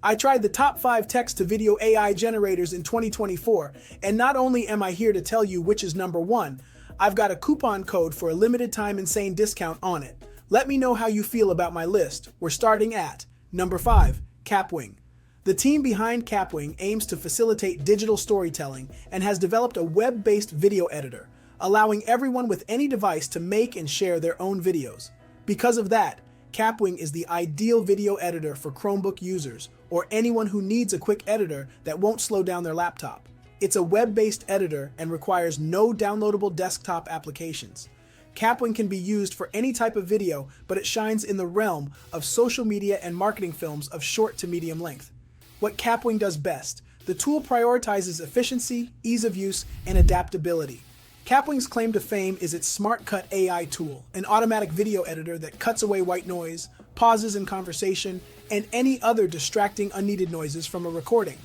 I tried the top 5 text-to-video AI generators in 2024, and not only am I here to tell you which is number 1, I've got a coupon code for a limited time insane discount on it. Let me know how you feel about my list. We're starting at number 5, Capwing. The team behind Capwing aims to facilitate digital storytelling and has developed a web-based video editor, allowing everyone with any device to make and share their own videos. Because of that, Capwing is the ideal video editor for Chromebook users or anyone who needs a quick editor that won't slow down their laptop. It's a web-based editor and requires no downloadable desktop applications. Capwing can be used for any type of video, but it shines in the realm of social media and marketing films of short to medium length. What Capwing does best, the tool prioritizes efficiency, ease of use, and adaptability. Capwing's claim to fame is its Smart Cut AI tool, an automatic video editor that cuts away white noise, pauses in conversation, and any other distracting unneeded noises from a recording,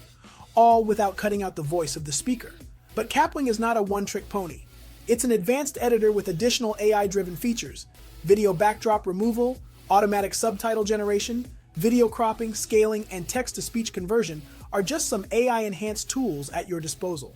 all without cutting out the voice of the speaker. But Capwing is not a one-trick pony. It's an advanced editor with additional AI-driven features: video backdrop removal, automatic subtitle generation, video cropping, scaling, and text-to-speech conversion are just some AI-enhanced tools at your disposal.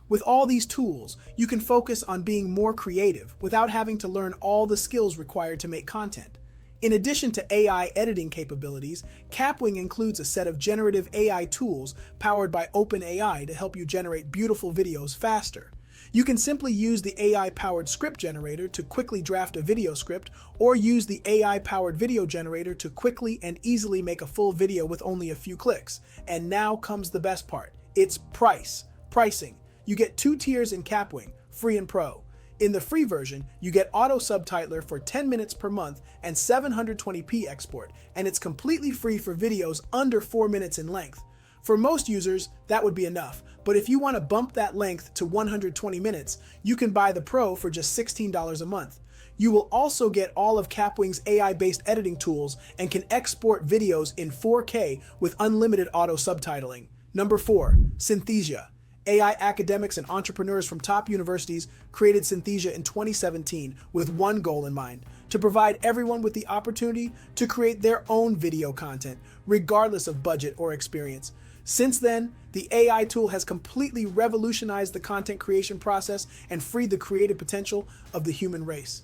With all these tools, you can focus on being more creative without having to learn all the skills required to make content. In addition to AI editing capabilities, Capwing includes a set of generative AI tools powered by OpenAI to help you generate beautiful videos faster. You can simply use the AI-powered script generator to quickly draft a video script, or use the AI-powered video generator to quickly and easily make a full video with only a few clicks. And now comes the best part. It's pricing. You get 2 tiers in Capwing, Free and Pro. In the free version, you get auto subtitler for 10 minutes per month and 720p export, and it's completely free for videos under 4 minutes in length. For most users, that would be enough, but if you want to bump that length to 120 minutes, you can buy the Pro for just $16 a month. You will also get all of Capwing's AI-based editing tools and can export videos in 4K with unlimited auto subtitling. Number 4, Synthesia. AI academics and entrepreneurs from top universities created Synthesia in 2017 with one goal in mind: to provide everyone with the opportunity to create their own video content, regardless of budget or experience. Since then, the AI tool has completely revolutionized the content creation process and freed the creative potential of the human race.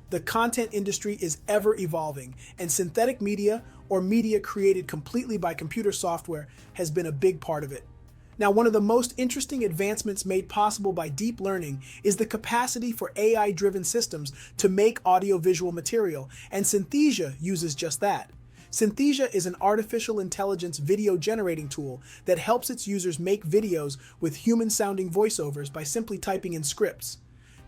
The content industry is ever evolving, and synthetic media, or media created completely by computer software, has been a big part of it. Now, one of the most interesting advancements made possible by deep learning is the capacity for AI-driven systems to make audiovisual material, and Synthesia uses just that. Synthesia is an artificial intelligence video generating tool that helps its users make videos with human-sounding voiceovers by simply typing in scripts.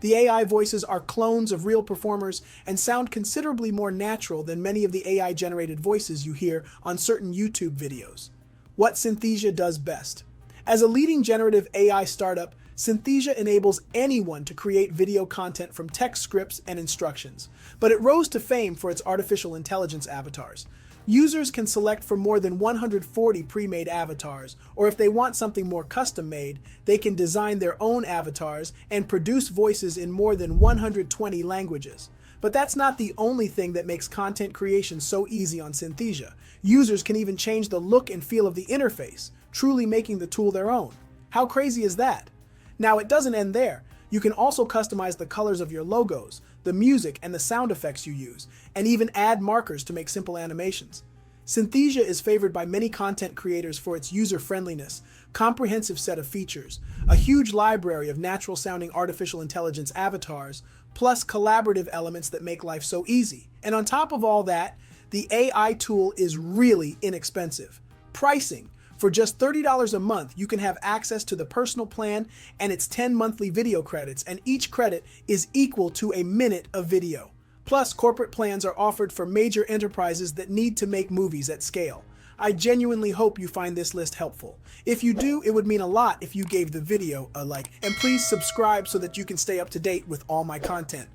The AI voices are clones of real performers and sound considerably more natural than many of the AI-generated voices you hear on certain YouTube videos. What Synthesia does best. As a leading generative AI startup, Synthesia enables anyone to create video content from text scripts and instructions, but it rose to fame for its artificial intelligence avatars. Users can select from more than 140 pre-made avatars, or if they want something more custom-made, they can design their own avatars and produce voices in more than 120 languages. But that's not the only thing that makes content creation so easy on Synthesia. Users can even change the look and feel of the interface, truly making the tool their own. How crazy is that? Now, it doesn't end there. You can also customize the colors of your logos, the music, and the sound effects you use, and even add markers to make simple animations. Synthesia is favored by many content creators for its user-friendliness, comprehensive set of features, a huge library of natural-sounding artificial intelligence avatars, plus collaborative elements that make life so easy. And on top of all that, the AI tool is really inexpensive. Pricing. For just $30 a month, you can have access to the personal plan and its 10 monthly video credits, and each credit is equal to a minute of video. Plus, corporate plans are offered for major enterprises that need to make movies at scale. I genuinely hope you find this list helpful. If you do, it would mean a lot if you gave the video a like, and please subscribe so that you can stay up to date with all my content.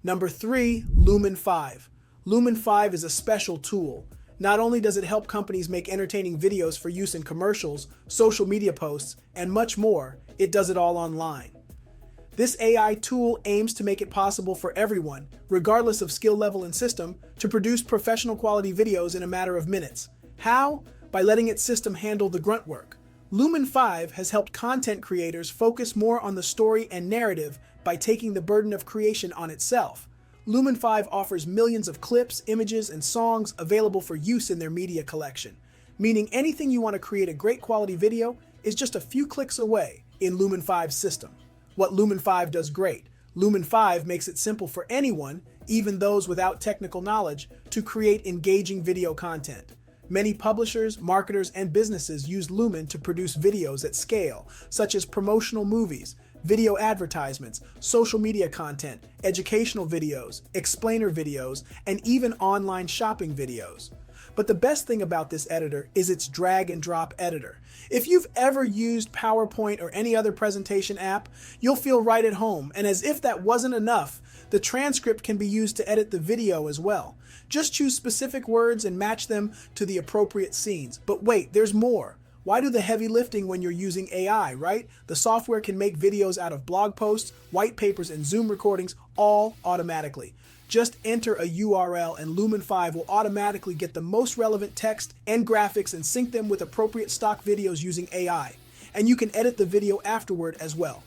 Number 3, Lumen 5. Lumen 5 is a special tool. Not only does it help companies make entertaining videos for use in commercials, social media posts, and much more, it does it all online. This AI tool aims to make it possible for everyone, regardless of skill level and system, to produce professional quality videos in a matter of minutes. How? by letting its system handle the grunt work. Lumen 5 has helped content creators focus more on the story and narrative by taking the burden of creation on itself. Lumen 5 offers millions of clips, images, and songs available for use in their media collection, meaning anything you want to create a great quality video is just a few clicks away in Lumen 5's system. What Lumen 5 does great: Lumen 5 makes it simple for anyone, even those without technical knowledge, to create engaging video content. Many publishers, marketers, and businesses use Lumen to produce videos at scale, such as promotional movies, video advertisements, social media content, educational videos, explainer videos, and even online shopping videos. But the best thing about this editor is its drag and drop editor. If you've ever used PowerPoint or any other presentation app, you'll feel right at home. And as if that wasn't enough, the transcript can be used to edit the video as well. Just choose specific words and match them to the appropriate scenes. But wait, there's more. Why do the heavy lifting when you're using AI, right? The software can make videos out of blog posts, white papers, and Zoom recordings all automatically. Just enter a URL and Lumen 5 will automatically get the most relevant text and graphics and sync them with appropriate stock videos using AI. And you can edit the video afterward as well.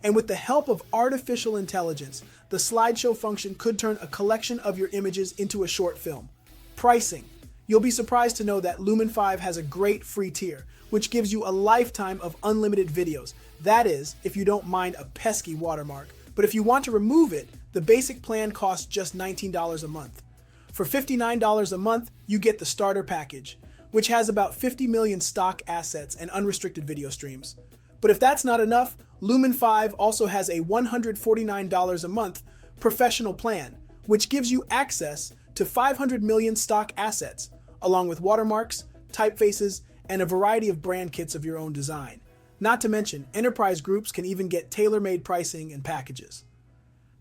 And with the help of artificial intelligence, the slideshow function could turn a collection of your images into a short film. Pricing. You'll be surprised to know that Lumen 5 has a great free tier, which gives you a lifetime of unlimited videos. That is, if you don't mind a pesky watermark. But if you want to remove it, the basic plan costs just $19 a month. For $59 a month, you get the starter package, which has about 50 million stock assets and unrestricted video streams. But if that's not enough, Lumen 5 also has a $149 a month professional plan, which gives you access to 500 million stock assets, along with watermarks, typefaces, and a variety of brand kits of your own design. Not to mention, enterprise groups can even get tailor-made pricing and packages.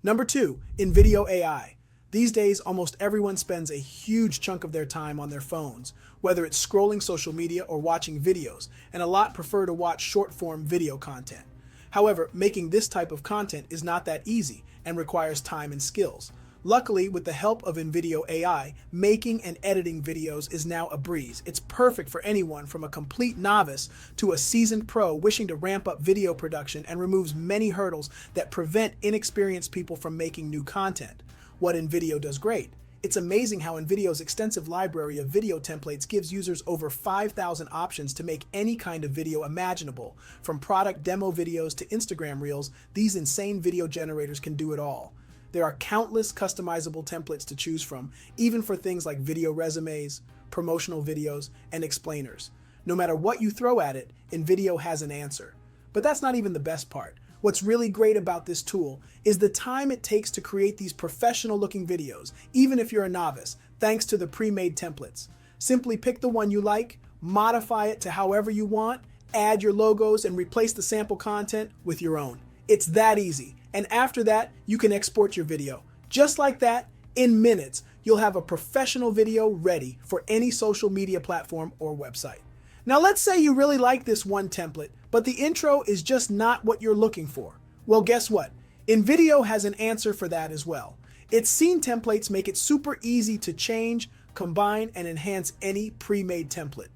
Number 2, in video AI. These days, almost everyone spends a huge chunk of their time on their phones, whether it's scrolling social media or watching videos, and a lot prefer to watch short-form video content. However, making this type of content is not that easy and requires time and skills. Luckily, with the help of InVideo AI, making and editing videos is now a breeze. It's perfect for anyone from a complete novice to a seasoned pro wishing to ramp up video production, and removes many hurdles that prevent inexperienced people from making new content. What InVideo does great: it's amazing how InVideo's extensive library of video templates gives users over 5,000 options to make any kind of video imaginable. From product demo videos to Instagram reels, these insane video generators can do it all. There are countless customizable templates to choose from, even for things like video resumes, promotional videos, and explainers. No matter what you throw at it, InVideo has an answer. But that's not even the best part. What's really great about this tool is the time it takes to create these professional-looking videos, even if you're a novice, thanks to the pre-made templates. Simply pick the one you like, modify it to however you want, add your logos, and replace the sample content with your own. It's that easy. And after that, you can export your video. Just like that, in minutes, you'll have a professional video ready for any social media platform or website. Now let's say you really like this one template, but the intro is just not what you're looking for. Well, guess what? InVideo has an answer for that as well. Its scene templates make it super easy to change, combine, and enhance any pre-made template.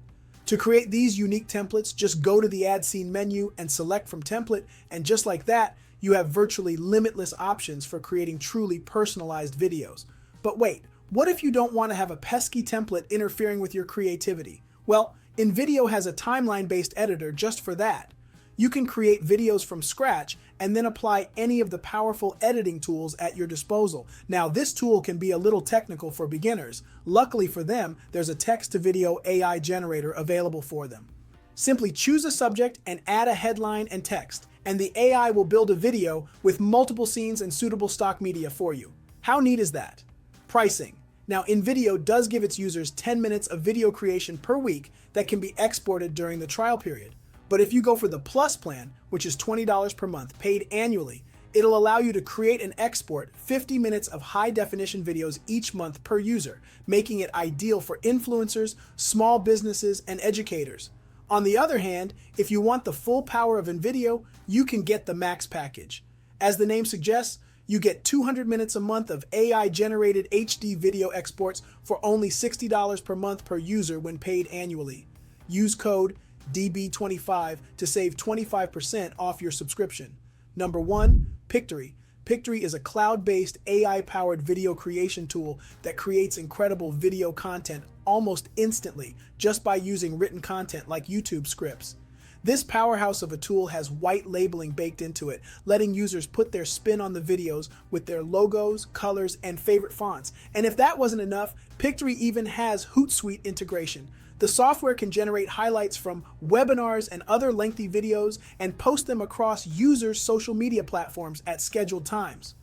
To create these unique templates, just go to the Add Scene menu and select from Template, and just like that, you have virtually limitless options for creating truly personalized videos. But wait, what if you don't want to have a pesky template interfering with your creativity? Well, InVideo has a timeline-based editor just for that. You can create videos from scratch and then apply any of the powerful editing tools at your disposal. Now, this tool can be a little technical for beginners. Luckily for them, there's a text-to-video AI generator available for them. Simply choose a subject and add a headline and text, and the AI will build a video with multiple scenes and suitable stock media for you. How neat is that? Pricing. Now, InVideo does give its users 10 minutes of video creation per week that can be exported during the trial period. But if you go for the Plus plan, which is $20 per month, paid annually, it'll allow you to create and export 50 minutes of high-definition videos each month per user, making it ideal for influencers, small businesses, and educators. On the other hand, if you want the full power of InVideo, you can get the Max package. As the name suggests, you get 200 minutes a month of AI-generated HD video exports for only $60 per month per user when paid annually. Use code DB25 to save 25% off your subscription. Number 1, Pictory. Pictory is a cloud-based AI-powered video creation tool that creates incredible video content almost instantly just by using written content like YouTube scripts. This powerhouse of a tool has white labeling baked into it, letting users put their spin on the videos with their logos, colors, and favorite fonts. And if that wasn't enough, Pictory even has Hootsuite integration. The software can generate highlights from webinars and other lengthy videos and post them across users' social media platforms at scheduled times.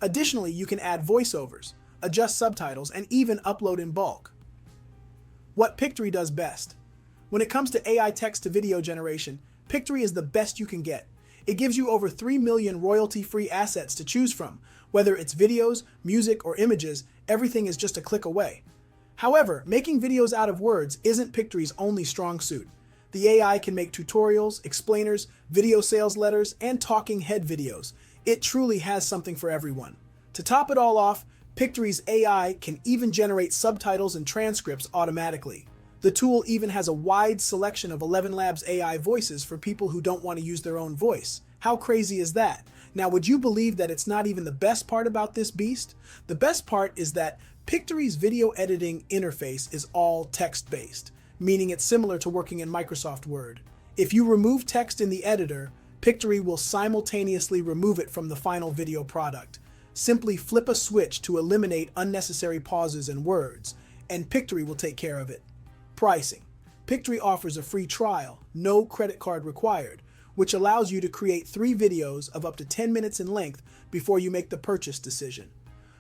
Additionally, you can add voiceovers, adjust subtitles, and even upload in bulk. What Pictory does best. When it comes to AI text-to-video generation, Pictory is the best you can get. It gives you over 3 million royalty-free assets to choose from. Whether it's videos, music, or images, everything is just a click away. However, making videos out of words isn't Pictory's only strong suit. The AI can make tutorials, explainers, video sales letters, and talking head videos. It truly has something for everyone. To top it all off, Pictory's AI can even generate subtitles and transcripts automatically. The tool even has a wide selection of 11 Labs AI voices for people who don't want to use their own voice. How crazy is that? Now, would you believe that it's not even the best part about this beast? The best part is that Pictory's video editing interface is all text-based, meaning it's similar to working in Microsoft Word. If you remove text in the editor, Pictory will simultaneously remove it from the final video product. Simply flip a switch to eliminate unnecessary pauses and words, and Pictory will take care of it. Pricing. Pictory offers a free trial, no credit card required, which allows you to create 3 videos of up to 10 minutes in length before you make the purchase decision.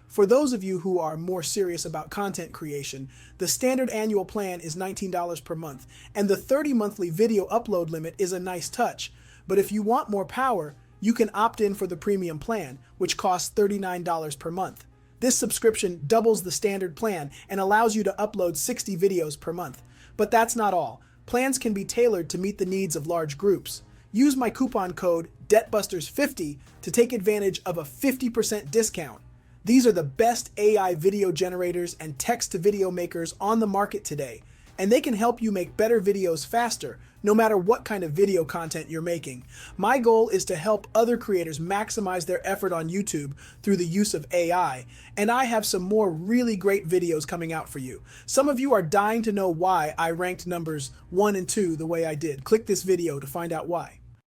For those of you who are more serious about content creation, the standard annual plan is $19 per month, and the 30 monthly video upload limit is a nice touch. But if you want more power, you can opt in for the premium plan, which costs $39 per month. This subscription doubles the standard plan and allows you to upload 60 videos per month. But that's not all. Plans can be tailored to meet the needs of large groups. Use my coupon code DEBTBUSTERS50 to take advantage of a 50% discount. These are the best AI video generators and text-to-video makers on the market today, and they can help you make better videos faster, no matter what kind of video content you're making. My goal is to help other creators maximize their effort on YouTube through the use of AI, and I have some more really great videos coming out for you. Some of you are dying to know why I ranked numbers 1 and 2 the way I did. Click this video to find out why.